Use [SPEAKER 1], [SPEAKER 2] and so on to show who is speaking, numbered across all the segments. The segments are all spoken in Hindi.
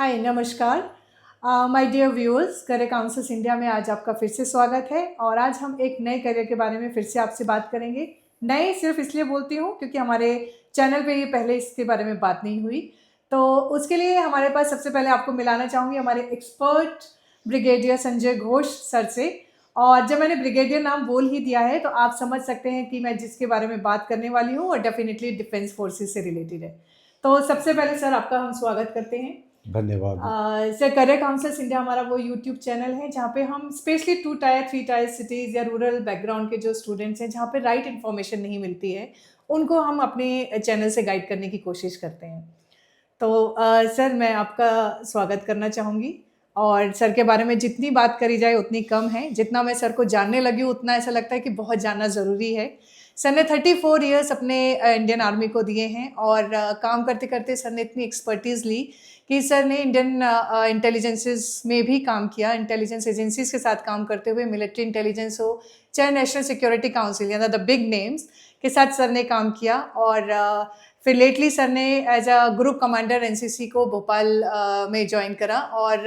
[SPEAKER 1] हाय नमस्कार my dear viewers, career counsels India में आज आपका फिर से स्वागत है। और आज हम एक नए करियर के बारे में फिर से आपसे बात करेंगे। नए सिर्फ इसलिए बोलती हूँ क्योंकि हमारे चैनल पे ये पहले इसके बारे में बात नहीं हुई। तो उसके लिए हमारे पास सबसे पहले आपको मिलाना चाहूँगी हमारे expert brigadier Sanjay Ghosh sir से। और जब मैंने ब्रिगेडियर नाम बोल ही दिया है तो आप समझ सकते हैं कि मैं जिसके बारे में बात करने वाली हूँ और डेफिनेटली डिफेंस फोर्सेस से रिलेटेड है। तो सबसे पहले सर आपका हम स्वागत करते हैं।
[SPEAKER 2] धन्यवाद।
[SPEAKER 1] सर, करियर काउंसल्स इंडिया हमारा वो यूट्यूब चैनल है जहाँ पे हम स्पेशली 2 टायर 3 टायर सिटीज़ या रूरल बैकग्राउंड के जो स्टूडेंट्स हैं जहाँ पे राइट इन्फॉर्मेशन नहीं मिलती है, उनको हम अपने चैनल से गाइड करने की कोशिश करते हैं। तो सर, मैं आपका स्वागत करना चाहूँगी। और सर के बारे में जितनी बात करी जाए उतनी कम है। जितना मैं सर को जानने लगी हूँ उतना ऐसा लगता है कि बहुत जानना ज़रूरी है। सर ने 34 ईयर्स अपने इंडियन आर्मी को दिए हैं और काम करते करते सर ने इतनी एक्सपर्टीज़ ली कि सर ने इंडियन इंटेलिजेंसेस में भी काम किया। इंटेलिजेंस एजेंसीज के साथ काम करते हुए मिलिट्री इंटेलिजेंस हो चाहे नेशनल सिक्योरिटी काउंसिल या द बिग नेम्स के साथ सर ने काम किया। और फिर लेटली सर ने as a group commander NCC को भोपाल में ज्वाइन करा। और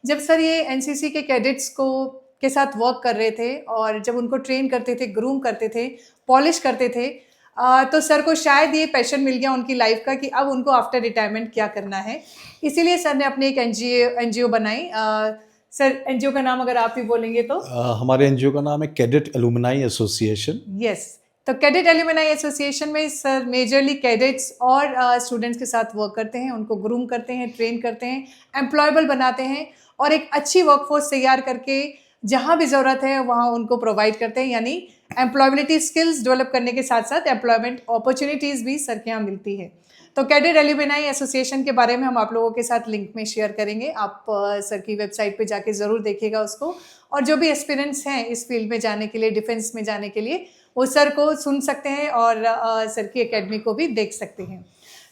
[SPEAKER 1] जब सर ये एनसीसी के कैडेट्स को के साथ वर्क कर रहे थे और जब उनको ट्रेन करते थे, ग्रूम करते थे, पॉलिश करते थे, तो सर को शायद ये पैशन मिल गया उनकी लाइफ का कि अब उनको आफ्टर रिटायरमेंट क्या करना है। इसीलिए सर ने अपनी एक एनजीओ बनाई। सर, एनजीओ का नाम अगर आप ही बोलेंगे तो?
[SPEAKER 2] हमारे एनजीओ का नाम है कैडेट एलुमनाई एसोसिएशन।
[SPEAKER 1] यस। तो कैडेट एलुमनाई एसोसिएशन में सर मेजरली कैडेट्स और स्टूडेंट्स के साथ वर्क करते हैं, उनको ग्रूम करते हैं, ट्रेन करते हैं, एम्प्लॉयबल बनाते हैं और एक अच्छी वर्कफोर्स तैयार करके जहाँ भी ज़रूरत है वहाँ उनको प्रोवाइड करते हैं। यानी एम्प्लॉयबिलिटी स्किल्स डेवलप करने के साथ साथ एम्प्लॉयमेंट अपॉर्चुनिटीज़ भी सर के यहाँ मिलती है। तो कैडेट एलुमनाई एसोसिएशन के बारे में हम आप लोगों के साथ लिंक में शेयर करेंगे। आप सर की वेबसाइट पे जाके ज़रूर देखिएगा उसको। और जो भी एस्पिरेंट्स हैं इस फील्ड में जाने के लिए, डिफेंस में जाने के लिए, वो सर को सुन सकते हैं और सर की एकेडमी को भी देख सकते हैं।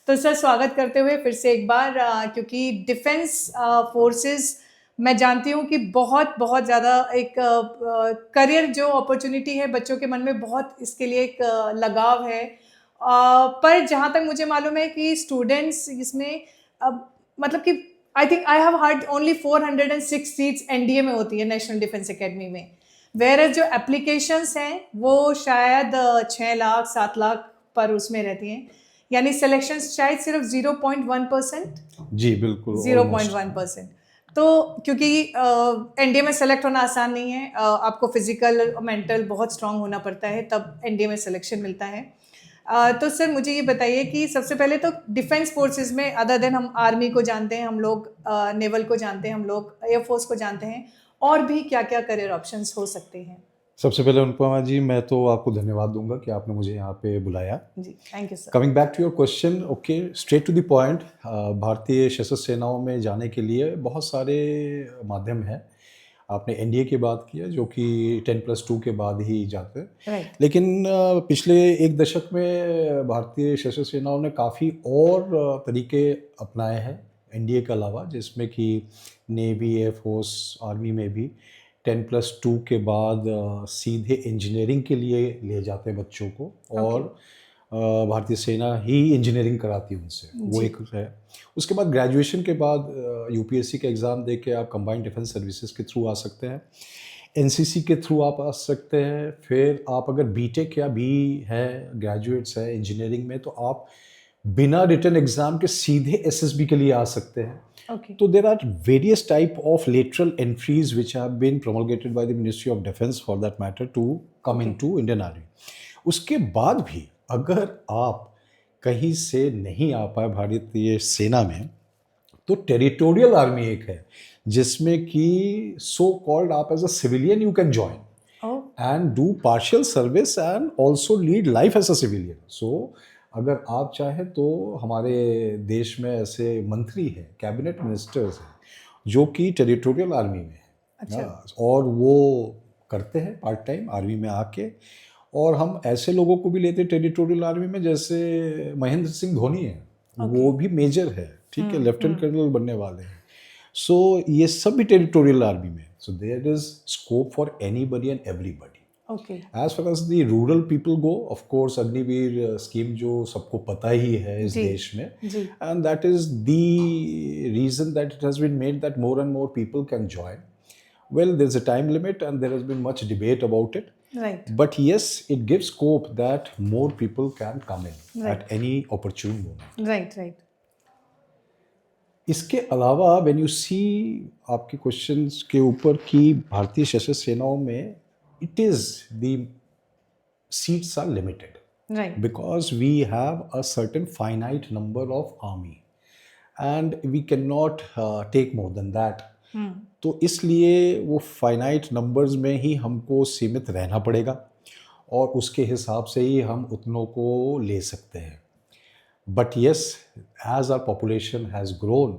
[SPEAKER 1] तो सर, स्वागत करते हुए फिर से एक बार, क्योंकि डिफेंस फोर्सेस मैं जानती हूँ कि बहुत बहुत ज़्यादा एक करियर जो अपॉर्चुनिटी है, बच्चों के मन में बहुत इसके लिए एक लगाव है। पर जहाँ तक मुझे मालूम है कि स्टूडेंट्स इसमें मतलब कि I think I have heard only 406 seats NDA में होती है, नेशनल डिफेंस एकेडमी में। वेयर जो एप्लीकेशंस हैं वो शायद 6 लाख 7 लाख पर उसमें रहती हैं। यानी सिलेक्शन शायद सिर्फ 0.1%।
[SPEAKER 2] जी बिल्कुल,
[SPEAKER 1] 0.1%। तो क्योंकि एनडीए में सेलेक्ट होना आसान नहीं है, आपको फिजिकल मेंटल बहुत स्ट्रांग होना पड़ता है तब एनडीए में सिलेक्शन मिलता है। तो सर, मुझे ये बताइए कि सबसे पहले तो डिफेंस फोर्सेस में अदर देन हम आर्मी को जानते हैं, हम लोग नेवल को जानते हैं, हम लोग एयरफोर्स को जानते हैं, और भी क्या क्या करियर ऑप्शंस हो सकते हैं?
[SPEAKER 2] सबसे पहले अनुपमा जी, मैं तो आपको धन्यवाद दूंगा कि आपने मुझे यहाँ पे बुलाया।
[SPEAKER 1] जी, thank you sir.
[SPEAKER 2] Coming back to your question, okay, straight to the point. भारतीय सशस्त्र सेनाओं में जाने के लिए बहुत सारे माध्यम हैं। आपने एनडीए की बात की है जो कि 10+2 के बाद ही जाते हैं।
[SPEAKER 1] राइट।
[SPEAKER 2] लेकिन पिछले एक दशक में भारतीय सशस्त्र सेनाओं ने काफ़ी और तरीके अपनाए हैं एनडीए के अलावा, जिसमें कि नेवी, एयरफोर्स, आर्मी में भी 10+2 के बाद सीधे इंजीनियरिंग के लिए ले जाते हैं बच्चों को। और भारतीय सेना ही इंजीनियरिंग कराती है उनसे, वो एक है। उसके बाद ग्रेजुएशन के बाद यूपीएससी का एग्ज़ाम दे के आप कंबाइंड डिफेंस सर्विसेज के थ्रू आ सकते हैं, एनसीसी के थ्रू आप आ सकते हैं। फिर आप अगर बीटेक या बी है, ग्रेजुएट्स है इंजीनियरिंग में, तो आप बिना रिटन एग्ज़ाम के सीधे एसएसबी के लिए आ सकते हैं।
[SPEAKER 1] Okay.
[SPEAKER 2] So there are various type of lateral entries which have been promulgated by the Ministry of Defense for that matter to come into Indian Army. उसके बाद भी अगर आप कहीं से नहीं आ पाए भारतीय सेना में, तो टेरिटोरियल आर्मी एक है जिसमें कि सो कॉल्ड आप as a civilian you can join and do partial service and also lead life as a civilian. So अगर आप चाहें तो हमारे देश में ऐसे मंत्री हैं, कैबिनेट मिनिस्टर्स हैं, जो कि टेरिटोरियल आर्मी में हैं।
[SPEAKER 1] अच्छा।
[SPEAKER 2] और वो करते हैं पार्ट टाइम आर्मी में आके। और हम ऐसे लोगों को भी लेते हैं टेरिटोरियल आर्मी में, जैसे महेंद्र सिंह धोनी है, वो भी मेजर है, ठीक है, लेफ्टिनेंट कर्नल बनने वाले हैं। सो ये सब भी टेरिटोरियल आर्मी में। So there is scope for anybody and everybody.
[SPEAKER 1] Okay
[SPEAKER 2] as far as the rural people go, of course Agniveer scheme जो सबको पता ही है इस
[SPEAKER 1] जी
[SPEAKER 2] देश में,
[SPEAKER 1] जी
[SPEAKER 2] and that is the reason that it has been made that more and more people can join. Well, there's a time limit and there has been much debate about it,
[SPEAKER 1] right
[SPEAKER 2] but yes, it gives scope that more people can come in
[SPEAKER 1] Right.
[SPEAKER 2] at any opportune moment.
[SPEAKER 1] Right right
[SPEAKER 2] इसके अलावा व्हेन यू सी आपके क्वेश्चंस के ऊपर कि भारतीय सशस्त्र सेनाओं में it is the seats are limited
[SPEAKER 1] right
[SPEAKER 2] because we have a certain finite number of army and we cannot take more than that. तो इसलिए वो फाइनाइट नंबर्स में ही हमको सीमित रहना पड़ेगा और उसके हिसाब से ही हम उतनों को ले सकते हैं. But yes, as our population has grown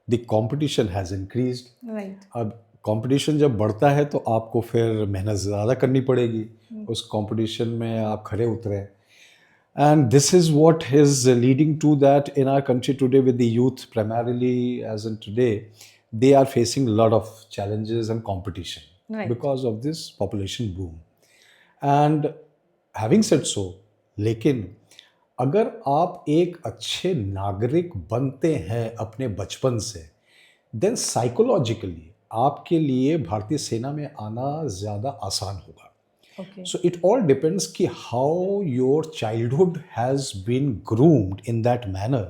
[SPEAKER 2] the competition has increased.
[SPEAKER 1] Right
[SPEAKER 2] अब कंपटीशन जब बढ़ता है तो आपको फिर मेहनत ज़्यादा करनी पड़ेगी उस कंपटीशन में आप खरे उतरें. And this is what is leading to that in our country today with the youth primarily as in today, they are facing a lot of challenges and competition
[SPEAKER 1] Right.
[SPEAKER 2] because of this population boom. And having said so, लेकिन अगर आप एक अच्छे नागरिक बनते हैं अपने बचपन से, then psychologically आपके लिए भारतीय सेना में आना ज़्यादा आसान होगा.
[SPEAKER 1] Okay
[SPEAKER 2] So it all depends ki how your childhood has been groomed in that manner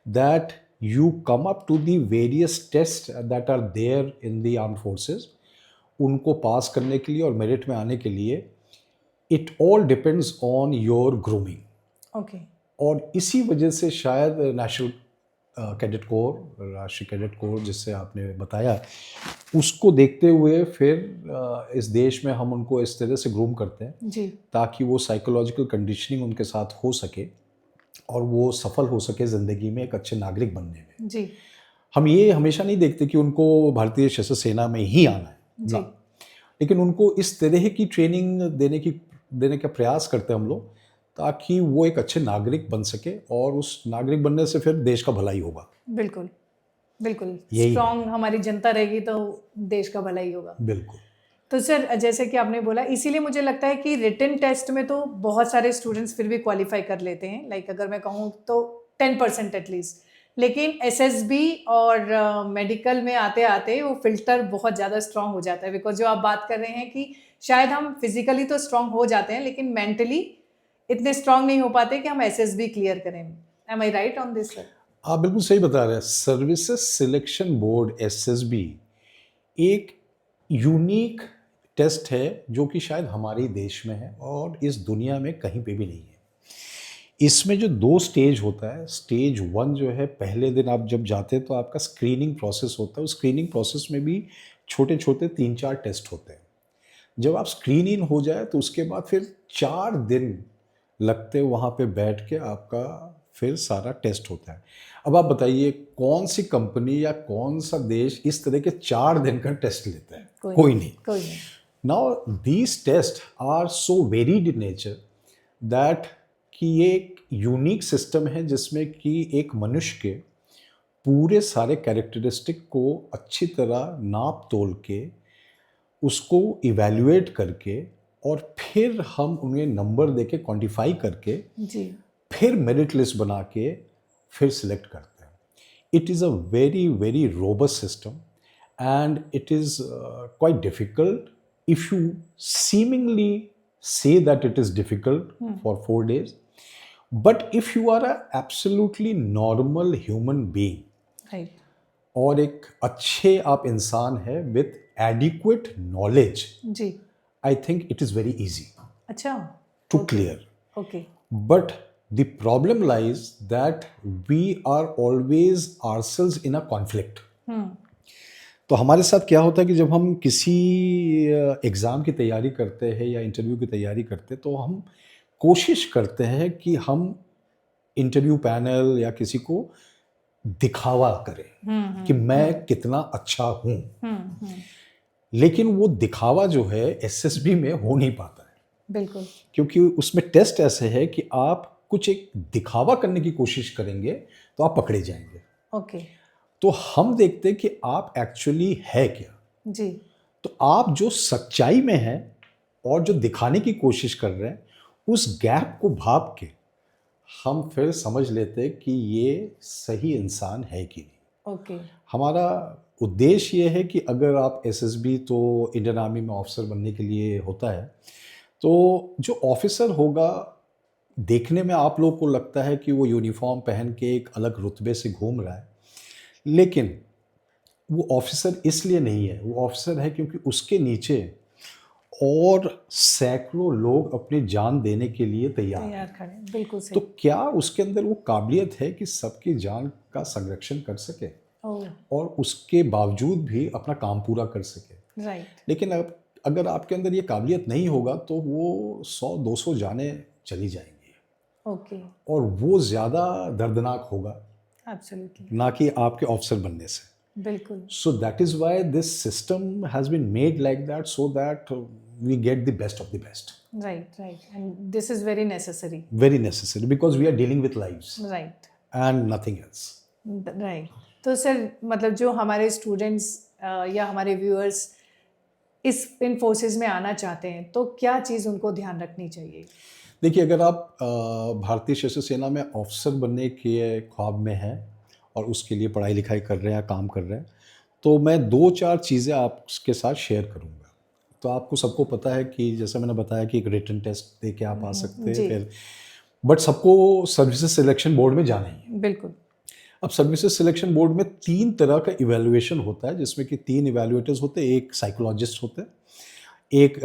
[SPEAKER 2] that you come up to the various tests that are there in the armed forces. उनको पास करने के लिए और मेरिट में आने के लिए it all depends on your grooming.
[SPEAKER 1] Okay
[SPEAKER 2] और इसी वजह से शायद नेशनल कैडेट कोर, राष्ट्रीय कैडेट कोर जिससे आपने बताया, उसको देखते हुए फिर इस देश में हम उनको इस तरह से ग्रूम करते हैं
[SPEAKER 1] जी
[SPEAKER 2] ताकि वो साइकोलॉजिकल कंडीशनिंग उनके साथ हो सके और वो सफल हो सके ज़िंदगी में एक अच्छे नागरिक बनने में.
[SPEAKER 1] जी
[SPEAKER 2] हम ये हमेशा नहीं देखते कि उनको भारतीय सशस्त्र सेना में ही आना है,
[SPEAKER 1] जी
[SPEAKER 2] ना. लेकिन उनको इस तरह की ट्रेनिंग देने का प्रयास करते हैं हम लोग ताकि वो एक अच्छे नागरिक बन सके और उस नागरिक बनने से फिर देश का भला ही होगा.
[SPEAKER 1] बिल्कुल बिल्कुल
[SPEAKER 2] यही है.
[SPEAKER 1] स्ट्रांग हमारी जनता रहेगी तो देश का भला ही होगा.
[SPEAKER 2] बिल्कुल.
[SPEAKER 1] तो सर जैसे कि आपने बोला, इसीलिए मुझे लगता है कि रिटन टेस्ट में तो बहुत सारे स्टूडेंट्स फिर भी क्वालिफाई कर लेते हैं, लाइक अगर मैं कहूँ तो 10% एटलीस्ट. लेकिन एसएसबी और मेडिकल में आते आते वो फिल्टर बहुत ज़्यादा स्ट्रांग हो जाता है. बिकॉज जो आप बात कर रहे हैं कि शायद हम फिजिकली तो स्ट्रांग हो जाते हैं लेकिन मेंटली इतने स्ट्रांग नहीं हो पाते कि हम एसएसबी क्लियर करें. Am I right on this sir?
[SPEAKER 2] आप बिल्कुल सही बता रहे हैं. सर्विसेज सिलेक्शन बोर्ड एसएसबी एक यूनिक टेस्ट है जो कि शायद हमारे देश में है और इस दुनिया में कहीं पे भी नहीं है. इसमें जो 2 स्टेज होता है, स्टेज 1 जो है, पहले दिन आप जब जाते हैं तो आपका स्क्रीनिंग प्रोसेस होता है. उस स्क्रीनिंग प्रोसेस में भी छोटे छोटे 3-4 टेस्ट होते हैं. जब आप स्क्रीन इन हो जाए तो उसके बाद फिर 4 दिन लगते वहाँ पे बैठ के आपका फिर सारा टेस्ट होता है. अब आप बताइए कौन सी कंपनी या कौन सा देश इस तरह के 4 दिन का टेस्ट लेता है? कोई नहीं.
[SPEAKER 1] कोई नहीं.
[SPEAKER 2] Now these test are so varied in nature that कि ये एक यूनिक सिस्टम है जिसमें कि एक मनुष्य के पूरे सारे कैरेक्टरिस्टिक को अच्छी तरह नाप तोल के उसको इवैल्यूएट करके और फिर हम उन्हें नंबर दे के क्वान्टिफाई करके
[SPEAKER 1] जी
[SPEAKER 2] फिर मेरिट लिस्ट बना के फिर सिलेक्ट करते हैं. It is a very very robust system and it is quite difficult if you seemingly say that it is difficult for 4 days, but if you are a absolutely normal human being
[SPEAKER 1] right.
[SPEAKER 2] और एक अच्छे आप इंसान है with adequate knowledge,
[SPEAKER 1] जी
[SPEAKER 2] I think it is very easy
[SPEAKER 1] अच्छा.
[SPEAKER 2] to clear.
[SPEAKER 1] Okay
[SPEAKER 2] But the problem lies that we are always ourselves in a conflict. तो हमारे साथ क्या होता है कि जब हम किसी एग्ज़ाम की तैयारी करते हैं या इंटरव्यू की तैयारी करते हैं तो हम कोशिश करते हैं कि हम इंटरव्यू पैनल या किसी को दिखावा करें कि मैं कितना अच्छा हूँ. लेकिन वो दिखावा जो है एसएसबी में हो नहीं पाता है.
[SPEAKER 1] बिल्कुल.
[SPEAKER 2] क्योंकि उसमें टेस्ट ऐसे है कि आप कुछ एक दिखावा करने की कोशिश करेंगे तो आप पकड़े जाएंगे.
[SPEAKER 1] ओके.
[SPEAKER 2] तो हम देखते हैं कि आप एक्चुअली है क्या.
[SPEAKER 1] जी
[SPEAKER 2] तो आप जो सच्चाई में हैं और जो दिखाने की कोशिश कर रहे हैं, उस गैप को भाप के हम फिर समझ लेते हैं कि ये सही इंसान है कि नहीं।
[SPEAKER 1] ओके।
[SPEAKER 2] हमारा उद्देश्य ये है कि अगर आप एसएसबी, तो इंडियन आर्मी में ऑफिसर बनने के लिए होता है, तो जो ऑफिसर होगा, देखने में आप लोग को लगता है कि वो यूनिफॉर्म पहन के एक अलग रुतबे से घूम रहा है, लेकिन वो ऑफिसर इसलिए नहीं है। वो ऑफिसर है क्योंकि उसके नीचे और सैकड़ों लोग अपनी जान देने के लिए तैयार हैं।
[SPEAKER 1] तैयार खड़े, बिल्कुल
[SPEAKER 2] तो
[SPEAKER 1] सही।
[SPEAKER 2] क्या उसके अंदर वो काबिलियत है कि सबकी जान का संरक्षण कर सके
[SPEAKER 1] ओह,
[SPEAKER 2] और उसके बावजूद भी अपना काम पूरा कर सके?
[SPEAKER 1] राइट।
[SPEAKER 2] लेकिन अब अगर आपके अंदर ये काबिलियत नहीं होगा तो वो 100-200 जानें चली जाएंगी,
[SPEAKER 1] ओके,
[SPEAKER 2] और वो ज़्यादा दर्दनाक होगा,
[SPEAKER 1] एब्सोल्युटली,
[SPEAKER 2] ना कि आपके ऑफिसर बनने से।
[SPEAKER 1] बिल्कुल।
[SPEAKER 2] So that is why this system has been made like that, so that we get the best of the best.
[SPEAKER 1] Right, right, and this is very necessary.
[SPEAKER 2] Very necessary because we are dealing with lives
[SPEAKER 1] right,
[SPEAKER 2] and nothing else.
[SPEAKER 1] Right. तो सर, मतलब जो हमारे स्टूडेंट्स या हमारे व्यूअर्स इन फोर्सेस में आना चाहते हैं, तो क्या चीज़ उनको ध्यान रखनी चाहिए?
[SPEAKER 2] देखिए, अगर आप भारतीय सशस्त्र सेना में ऑफिसर बनने के ख्वाब में हैं और उसके लिए पढ़ाई लिखाई कर रहे हैं, काम कर रहे हैं, तो मैं 2-4 चीज़ें आपके साथ शेयर करूंगा। तो आपको सबको पता है कि जैसे मैंने बताया कि एक रिटन टेस्ट दे के आप आ सकते
[SPEAKER 1] जी।
[SPEAKER 2] हैं, फिर बट सबको सर्विसेज सिलेक्शन बोर्ड में जाना ही है।
[SPEAKER 1] बिल्कुल।
[SPEAKER 2] अब सर्विसेज सिलेक्शन बोर्ड में 3 तरह का इवैल्यूएशन होता है, जिसमें कि 3 इवैल्यूएटर्स होते हैं। एक साइकोलॉजिस्ट होते हैं, एक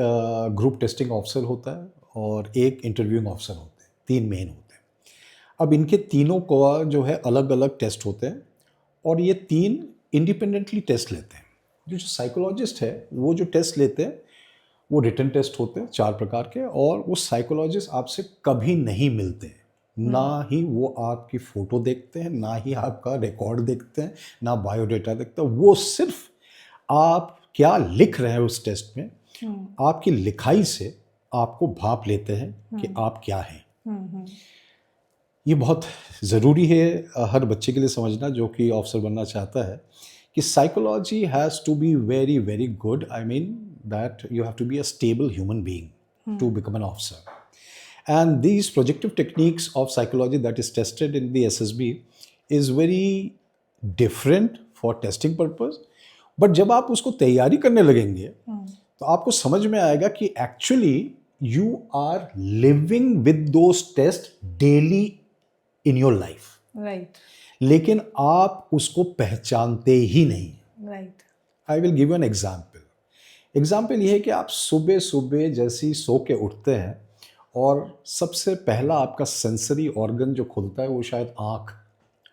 [SPEAKER 2] ग्रुप टेस्टिंग ऑफिसर होता है, और एक इंटरव्यूइंग ऑफिसर होते हैं। 3 मेन होते हैं। अब इनके तीनों का जो है अलग अलग टेस्ट होते हैं, और ये 3 इंडिपेंडेंटली टेस्ट लेते हैं। जो साइकोलॉजिस्ट है वो जो टेस्ट लेते हैं वो रिटन टेस्ट होते हैं 4 प्रकार के, और वो साइकोलॉजिस्ट आपसे कभी नहीं मिलते हैं, ना ही वो आपकी फ़ोटो देखते हैं, ना ही आपका रिकॉर्ड देखते हैं, ना बायोडाटा देखते हैं। वो सिर्फ आप क्या लिख रहे हैं उस टेस्ट में, आपकी लिखाई से आपको भाप लेते हैं कि आप क्या हैं। ये बहुत ज़रूरी है हर बच्चे के लिए समझना जो कि ऑफिसर बनना चाहता है, कि psychology has to be very very good. I mean that you have to be a stable human being to become an officer. And these projective techniques of psychology that is tested in the SSB is very different for testing purpose. But जब आप उसको तैयारी करने लगेंगे तो आपको समझ में आएगा कि actually you are living with those tests daily in your life.
[SPEAKER 1] Right,
[SPEAKER 2] लेकिन आप उसको पहचानते ही नहीं।
[SPEAKER 1] Right.
[SPEAKER 2] I will give you an example. Example ये है कि आप सुबह सुबह जैसे ही सो के उठते हैं, और सबसे पहला आपका सेंसरी ऑर्गन जो खुलता है वो शायद आँख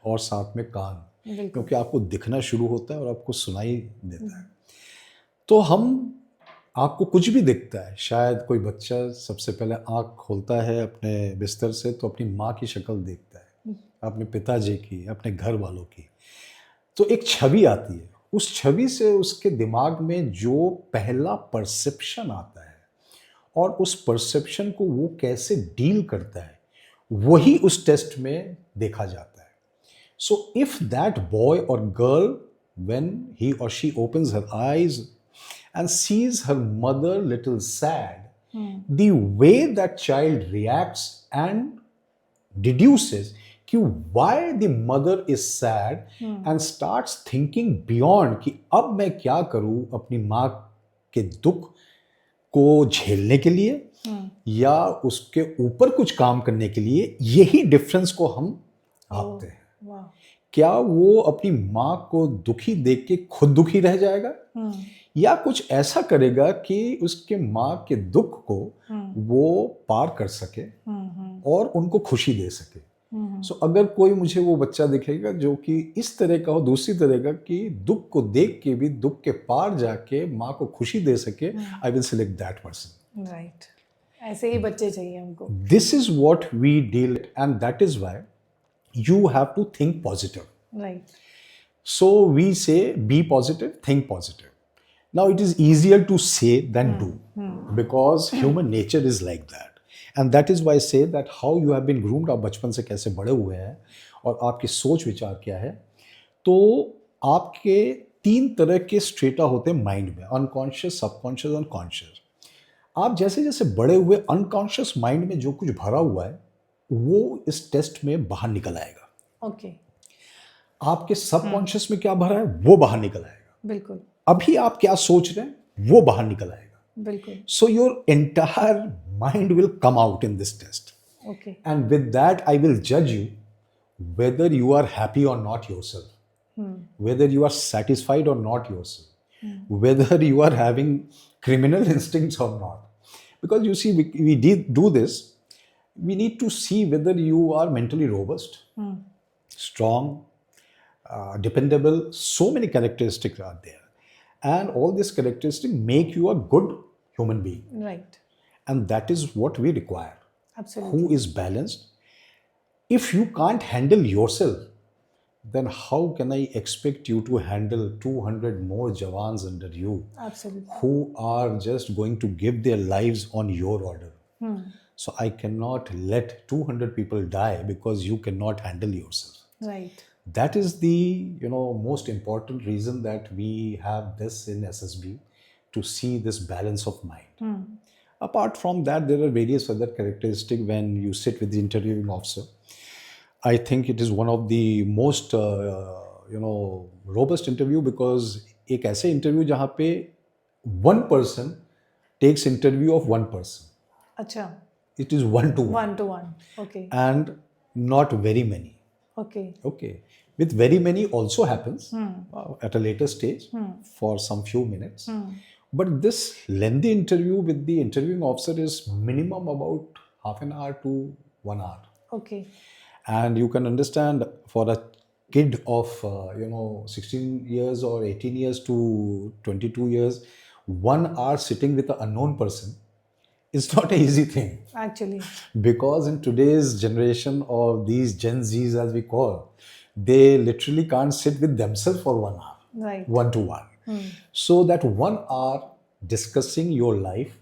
[SPEAKER 2] और साथ में कान,
[SPEAKER 1] बिल्कुल।
[SPEAKER 2] क्योंकि आपको दिखना शुरू होता है और आपको सुनाई देता है। तो हम आपको कुछ भी दिखता है, शायद कोई बच्चा सबसे पहले आँख खोलता है अपने बिस्तर से तो अपनी माँ की शक्ल देखता है, अपने पिताजी की, अपने घर वालों की। तो एक छवि आती है, उस छवि से उसके दिमाग में जो पहला परसेप्शन आता है और उस परसेप्शन को वो कैसे डील करता है, वही उस टेस्ट में देखा जाता है। सो इफ दैट बॉय और गर्ल, व्हेन ही और she opens her eyes and sees her mother little sad, the way that child reacts and deduces कि why the mother is sad and starts thinking beyond कि अब मैं क्या करूं अपनी माँ के दुख को झेलने के लिए या उसके ऊपर कुछ काम करने के लिए, यही डिफरेंस को हम भापते हैं।
[SPEAKER 1] वाह।
[SPEAKER 2] क्या वो अपनी माँ को दुखी देख के खुद दुखी रह जाएगा, या कुछ ऐसा करेगा कि उसके माँ के दुख को वो पार कर सके और उनको खुशी दे सके। सो अगर कोई मुझे वो बच्चा दिखेगा जो कि इस तरह का हो, दूसरी तरह का, कि दुख को देख के भी दुख के पार जाके माँ को खुशी दे सके, I will select that person.
[SPEAKER 1] Right, ऐसे ही बच्चे चाहिए हमको।
[SPEAKER 2] This is what we deal, and that is why you have to think positive.
[SPEAKER 1] Right,
[SPEAKER 2] So we say be positive, think positive. Now it is easier to say than do, because human nature is like that. And that is why I say that how you have been groomed, आप बचपन से कैसे बड़े हुए हैं और आपकी सोच विचार क्या है। तो आपके 3 तरह के स्ट्रेटा होते हैं माइंड में, अनकॉन्शियस, सबकॉन्शियस और कॉन्शियस। आप जैसे जैसे बड़े हुए अनकॉन्शियस माइंड में जो कुछ भरा हुआ है वो इस टेस्ट में बाहर निकल आएगा।
[SPEAKER 1] ओके,
[SPEAKER 2] आपके सबकॉन्शियस में क्या भरा है वो बाहर निकल आएगा।
[SPEAKER 1] बिल्कुल
[SPEAKER 2] अभी आप क्या सोच रहे हैं वो बाहर निकल आएगा।
[SPEAKER 1] बिल्कुल।
[SPEAKER 2] So your entire mind will come out in this test,
[SPEAKER 1] okay,
[SPEAKER 2] and with that I will judge you whether you are happy or not yourself, whether you are satisfied or not yourself, whether you are having criminal instincts or not. Because you see, we do this, we need to see whether you are mentally robust, strong, dependable. So many characteristics are there, and all these characteristics make you a good human being,
[SPEAKER 1] right,
[SPEAKER 2] and that is what we require.
[SPEAKER 1] Absolutely,
[SPEAKER 2] Who is balanced. If you can't handle yourself, then how can I expect you to handle 200 more Jawans under you
[SPEAKER 1] absolutely,
[SPEAKER 2] who are just going to give their lives on your order? So I cannot let 200 people die because you cannot handle yourself.
[SPEAKER 1] Right,
[SPEAKER 2] That is the most important reason that we have this in SSB, to see this balance of mind. Apart from that, there are various other characteristics when you sit with the interviewing officer. I think it is one of the most robust interview, because एक ऐसे interview जहाँ पे one person takes interview of one person.
[SPEAKER 1] अच्छा,
[SPEAKER 2] It is one to one,
[SPEAKER 1] one two one, okay,
[SPEAKER 2] and not very many.
[SPEAKER 1] Okay,
[SPEAKER 2] Okay. With very many also happens at a later stage for some few minutes. But this lengthy interview with the interviewing officer is minimum about half an hour to 1 hour.
[SPEAKER 1] Okay,
[SPEAKER 2] And you can understand, for a kid of 16 years or 18 years to 22 years, 1 hour sitting with an unknown person is not an easy thing.
[SPEAKER 1] Actually,
[SPEAKER 2] Because in today's generation, or these Gen Zs as we call, they literally can't sit with themselves for 1 hour,
[SPEAKER 1] right,
[SPEAKER 2] one to one. So that 1 hour discussing your life,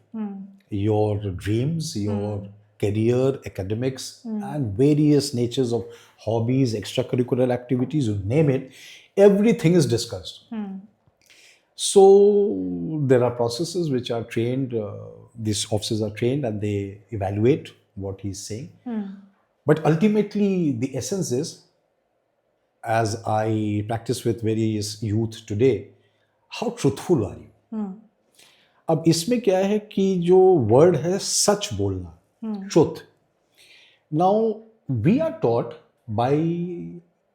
[SPEAKER 2] your dreams, your career, academics, and various natures of hobbies, extracurricular activities, you name it, everything is discussed. So there are processes which are trained, these officers are trained and they evaluate what he's saying. But ultimately, the essence is, as I practice with various youth today, how truthful are you? अब इसमें क्या है कि जो वर्ड है सच बोलना, truth. Now we are taught by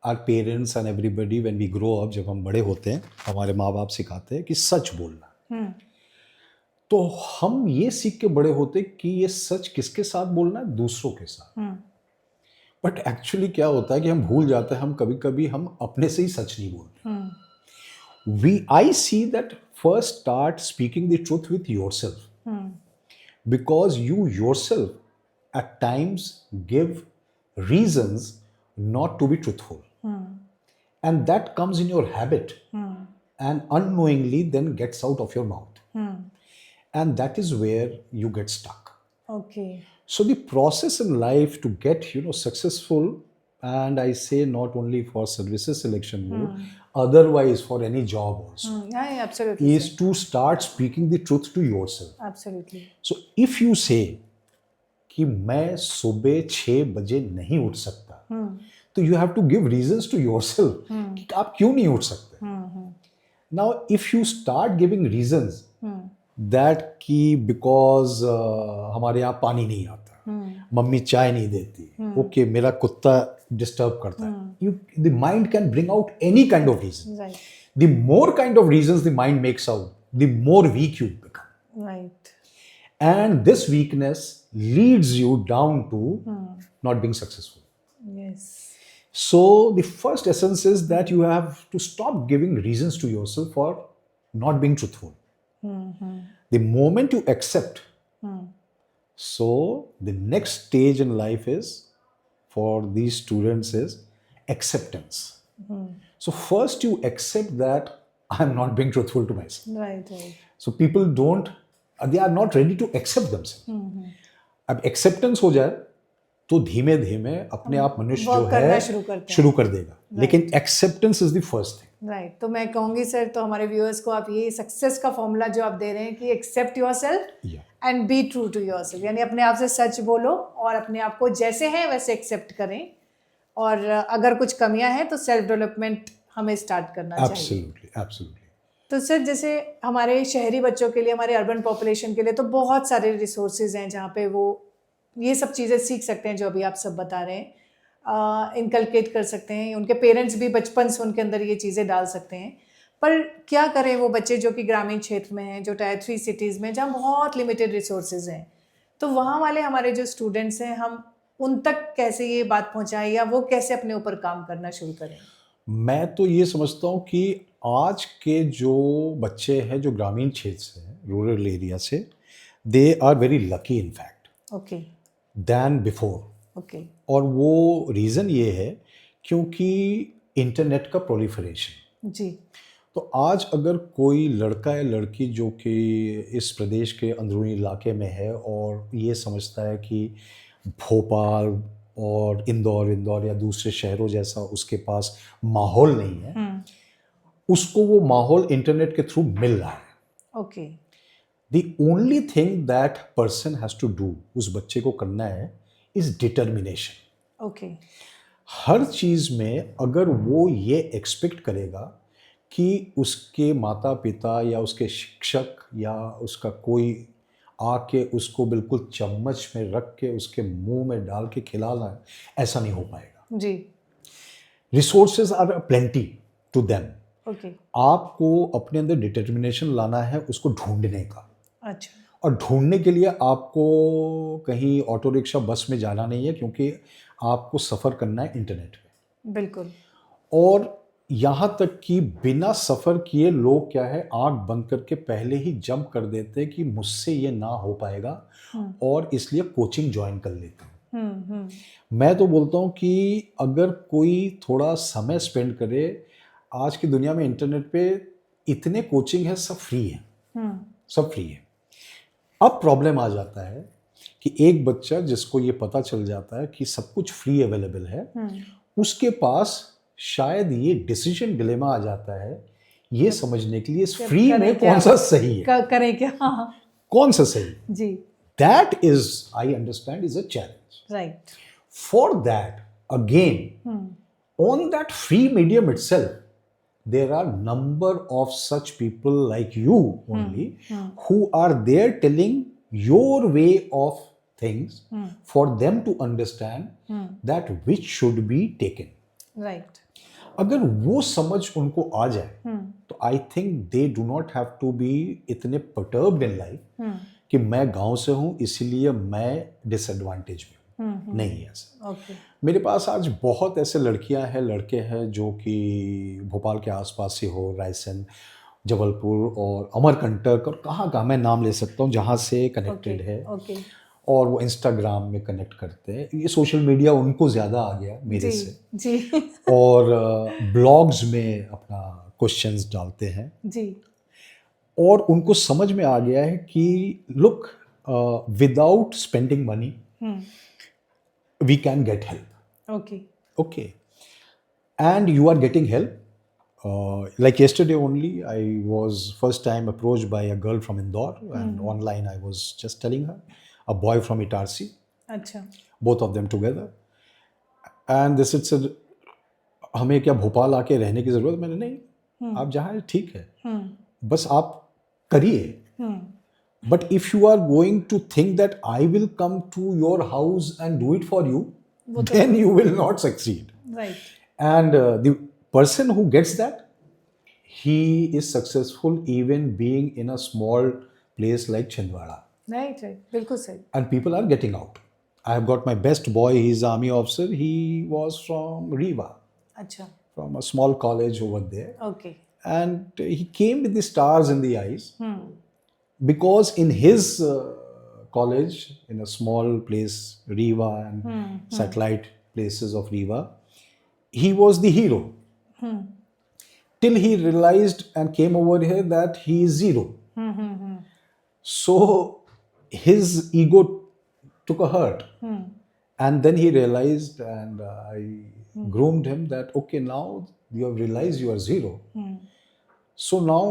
[SPEAKER 2] our parents and everybody when we grow up, जब हम बड़े होते हैं हमारे माँ बाप सिखाते हैं कि सच बोलना. तो हम ये सीख के बड़े होते कि ये सच किसके साथ बोलना है? दूसरों के साथ. बट एक्चुअली क्या होता है कि हम भूल जाते हैं, हम कभी कभी हम अपने से ही सच नहीं बोलते. I see that first start speaking the truth with yourself, because you yourself at times give reasons not to be truthful, and that comes in your habit and unknowingly then gets out of your mouth, and that is where you get stuck.
[SPEAKER 1] Okay,
[SPEAKER 2] So the process in life to get successful, and I say not only for services selection board, otherwise for any job also,
[SPEAKER 1] absolutely,
[SPEAKER 2] is to start speaking the truth to yourself.
[SPEAKER 1] Absolutely,
[SPEAKER 2] So if you say कि मैं सुबह 6 बजे नहीं उठ सकता, तो you have to give reasons to yourself कि आप क्यों नहीं उठ सकते. Now if you start giving reasons that कि because हमारे यहाँ पानी नहीं आता, मम्मी चाय नहीं देती, ओके मेरा कुत्ता डिस्टर्ब करता है, the mind can bring out any kind of reason.
[SPEAKER 1] Right,
[SPEAKER 2] The more kind of reasons the mind makes out, the more weak you become.
[SPEAKER 1] Right,
[SPEAKER 2] And this weakness leads you down to not being successful.
[SPEAKER 1] Yes,
[SPEAKER 2] So the first essence is that you have to stop giving reasons to yourself for not being truthful. The moment you accept, so the next stage in life is, for these students, is acceptance. So first you accept that I'm not being truthful to myself.
[SPEAKER 1] Right, right,
[SPEAKER 2] So people they are not ready to accept themselves. अब acceptance हो जाए तो धीमे धीमे अपने आप मनुष्य जो
[SPEAKER 1] work करना
[SPEAKER 2] है
[SPEAKER 1] शुरू करते हैं.
[SPEAKER 2] शुरू कर देगा. लेकिन acceptance is the first thing.
[SPEAKER 1] Right, तो मैं कहूँगी सर, तो हमारे व्यूअर्स को आप ये सक्सेस का फॉर्मूला जो आप दे रहे हैं कि accept yourself
[SPEAKER 2] Yeah.
[SPEAKER 1] And be true to yourself, यानी अपने आप से सच बोलो और अपने आप को जैसे हैं वैसे एक्सेप्ट करें, और अगर कुछ कमियां हैं तो सेल्फ डेवलपमेंट हमें स्टार्ट करना चाहिए।
[SPEAKER 2] Absolutely, absolutely.
[SPEAKER 1] तो सर, जैसे हमारे शहरी बच्चों के लिए, हमारे अर्बन पॉपुलेशन के लिए तो बहुत सारे रिसोर्सेज हैं जहाँ पे वो ये सब चीज़ें सीख सकते हैं जो अभी आप सब बता रहे हैं, इनकलकेट कर सकते हैं, उनके पेरेंट्स भी बचपन से उनके अंदर ये चीज़ें डाल सकते हैं। पर क्या करें वो बच्चे जो कि ग्रामीण क्षेत्र में हैं, जो टायर 3 सिटीज़ में, जहाँ बहुत लिमिटेड रिसोर्सेज हैं, तो वहाँ वाले हमारे जो स्टूडेंट्स हैं, हम उन तक कैसे ये बात पहुँचाएं या वो कैसे अपने ऊपर काम करना शुरू करें?
[SPEAKER 2] मैं तो ये समझता हूँ कि आज के जो बच्चे हैं जो ग्रामीण क्षेत्र से हैं, रूरल एरिया से, they are very lucky in fact
[SPEAKER 1] okay,
[SPEAKER 2] than before.
[SPEAKER 1] Okay,
[SPEAKER 2] और वो रीज़न ये है क्योंकि इंटरनेट का प्रोलिफरेशन।
[SPEAKER 1] जी,
[SPEAKER 2] तो आज अगर कोई लड़का या लड़की जो कि इस प्रदेश के अंदरूनी इलाके में है और ये समझता है कि भोपाल और इंदौर या दूसरे शहरों जैसा उसके पास माहौल नहीं है, उसको वो माहौल इंटरनेट के थ्रू मिल रहा है।
[SPEAKER 1] Okay,
[SPEAKER 2] the only thing that person has to do, उस बच्चे को करना है, इज डिटर्मिनेशन।
[SPEAKER 1] ओके,
[SPEAKER 2] हर चीज़ में अगर वो ये एक्सपेक्ट करेगा कि उसके माता पिता या उसके शिक्षक या उसका कोई आके उसको बिल्कुल चम्मच में रख के उसके मुंह में डाल के खिलाना है, ऐसा नहीं हो पाएगा।
[SPEAKER 1] जी,
[SPEAKER 2] resources are plenty to them.
[SPEAKER 1] Okay,
[SPEAKER 2] आपको अपने अंदर डिटर्मिनेशन लाना है उसको ढूंढने का,
[SPEAKER 1] अच्छा,
[SPEAKER 2] और ढूंढने के लिए आपको कहीं ऑटो रिक्शा बस में जाना नहीं है, क्योंकि आपको सफ़र करना है इंटरनेट पे।
[SPEAKER 1] बिल्कुल,
[SPEAKER 2] और यहाँ तक कि बिना सफ़र किए लोग क्या है, आंख बंद करके पहले ही जंप कर देते हैं कि मुझसे ये ना हो पाएगा, और इसलिए कोचिंग ज्वाइन कर लेते हैं। मैं तो बोलता हूँ कि अगर कोई थोड़ा समय स्पेंड करे, आज की दुनिया में इंटरनेट पे इतने कोचिंग है, सब फ्री है, सब फ्री है। अब प्रॉब्लम आ जाता है कि एक बच्चा जिसको ये पता चल जाता है कि सब कुछ फ्री अवेलेबल है, उसके पास शायद ये डिसीजन डिलेमा आ जाता है, ये समझने के लिए इस फ्री में कौन सा सही है,
[SPEAKER 1] करें क्या, हाँ,
[SPEAKER 2] कौन सा सही है।
[SPEAKER 1] जी,
[SPEAKER 2] that is, I understand, is a challenge.
[SPEAKER 1] Right,
[SPEAKER 2] for that again, on that free medium itself, there are number of such people like you only who are there telling your way of things for them to understand that which should be taken.
[SPEAKER 1] Right,
[SPEAKER 2] अगर वो समझ उनको आ जाए तो I think they do not have to be इतने perturbed इन लाइफ कि मैं गांव से हूं इसलिए मैं डिसएडवांटेज में हूं। नहीं है ऐसा।
[SPEAKER 1] ओके,
[SPEAKER 2] मेरे पास आज बहुत ऐसे लड़कियां हैं, लड़के हैं जो कि भोपाल के आसपास से हो, रायसेन, जबलपुर और अमरकंटक और कहाँ मैं नाम ले सकता हूँ, जहाँ से कनेक्टेड है,
[SPEAKER 1] ओके,
[SPEAKER 2] और वो इंस्टाग्राम में कनेक्ट करते हैं। ये सोशल मीडिया उनको ज़्यादा आ गया मेरे से,
[SPEAKER 1] जी,
[SPEAKER 2] और ब्लॉग्स में अपना क्वेश्चंस डालते हैं,
[SPEAKER 1] जी,
[SPEAKER 2] और उनको समझ में आ गया है कि look, without spending money we can get help.
[SPEAKER 1] Okay,
[SPEAKER 2] Okay. And you are getting help. Like yesterday only, I was first time approached by a girl from Indore, and online I was just telling her, a boy from Itarsi,
[SPEAKER 1] अच्छा,
[SPEAKER 2] both of them together. And this it said, हमें क्या भोपाल आके रहने की ज़रूरत? मैंने नहीं, आप जहाँ हैं ठीक है, बस आप करिए। But if you are going to think that I will come to your house and do it for you, then you will not succeed.
[SPEAKER 1] Right,
[SPEAKER 2] And the person who gets that, he is successful even being in a small place like Chhindwara.
[SPEAKER 1] Right, right, बिल्कुल सही,
[SPEAKER 2] And people are getting out. I have got my best boy, he's an army officer. He was from Riva,
[SPEAKER 1] अच्छा,
[SPEAKER 2] from a small college over there.
[SPEAKER 1] Okay,
[SPEAKER 2] And he came with the stars in the eyes. Because in his college, in a small place, Riva and satellite places of Riva, he was the hero. Till he realized and came over here that he is zero. So his ego took a hurt. And then he realized, and I groomed him that, okay, now you have realized you are zero. So now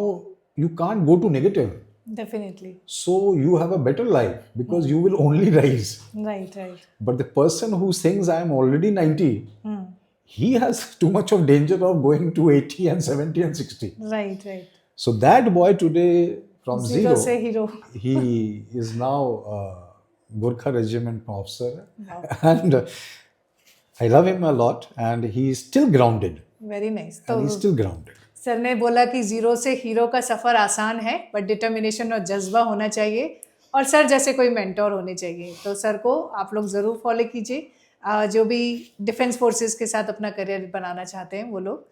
[SPEAKER 2] you can't go to negative.
[SPEAKER 1] Definitely.
[SPEAKER 2] So you have a better life because you will only rise.
[SPEAKER 1] Right, right.
[SPEAKER 2] But the person who thinks I am already 90, he has too much of danger of going to 80 and 70 and 60.
[SPEAKER 1] Right, right.
[SPEAKER 2] So that boy today from
[SPEAKER 1] Zero
[SPEAKER 2] zero,
[SPEAKER 1] से hero.
[SPEAKER 2] he is now a Gurkha regiment officer.
[SPEAKER 1] Wow.
[SPEAKER 2] And I love him a lot and he is still grounded.
[SPEAKER 1] Very nice.
[SPEAKER 2] And he's
[SPEAKER 1] तो
[SPEAKER 2] still grounded.
[SPEAKER 1] सर ने बोला कि जीरो से हीरो का सफ़र आसान है, बट डिटर्मिनेशन और जज्बा होना चाहिए और सर जैसे कोई मेंटोर होने चाहिए। तो सर को आप लोग ज़रूर फॉलो कीजिए, जो भी डिफेंस फोर्सेस के साथ अपना करियर बनाना चाहते हैं वो लोग,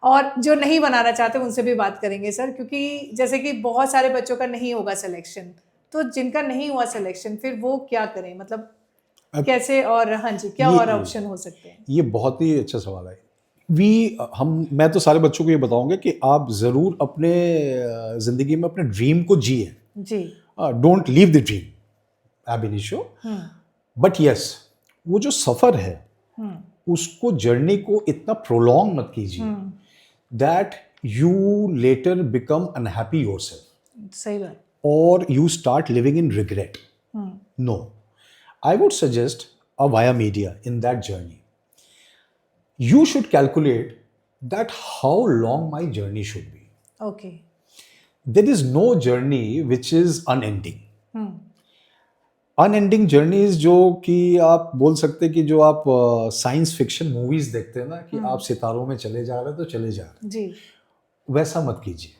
[SPEAKER 1] और जो नहीं बनाना चाहते उनसे भी बात करेंगे सर, क्योंकि जैसे कि बहुत सारे बच्चों का नहीं होगा सिलेक्शन, तो जिनका नहीं हुआ सिलेक्शन फिर वो क्या करें, मतलब कैसे, और हाँ जी क्या और ऑप्शन हो सकते हैं?
[SPEAKER 2] ये बहुत ही अच्छा सवाल है। मैं तो सारे बच्चों को ये बताऊंगा कि आप ज़रूर अपने ज़िंदगी में अपने ड्रीम को जिए
[SPEAKER 1] जी।
[SPEAKER 2] Don't leave the dream ab initio, but yes वो जो सफ़र है उसको, जर्नी को इतना प्रोलॉन्ग मत कीजिए that you later become unhappy yourself.
[SPEAKER 1] सही बात।
[SPEAKER 2] और you start living in regret. No, I would suggest a via media in that journey. You should calculate that how long my journey should be.
[SPEAKER 1] Okay.
[SPEAKER 2] There is no journey which is unending. Unending journeys जो कि आप बोल सकते हैं कि जो आप साइंस फिक्शन मूवीज देखते हैं ना कि आप सितारों में चले जा रहे हैं तो चले जा रहे हैं
[SPEAKER 1] जी,
[SPEAKER 2] वैसा मत कीजिए।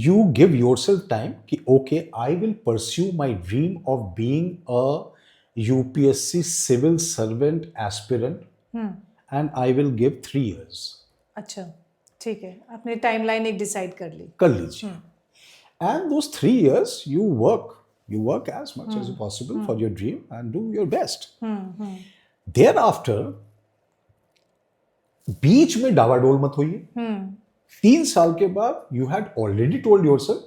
[SPEAKER 2] You give yourself time कि okay, I will pursue my dream of being a UPSC civil servant aspirant and I will give 3 years.
[SPEAKER 1] अच्छा ठीक है, आपने टाइमलाइन एक डिसाइड कर ली।
[SPEAKER 2] कर लीजिए। And those 3 years you work as much as possible for your dream and do your best. Thereafter बीच में डावाडोल मत होइए। 3 साल के बाद you had already told yourself,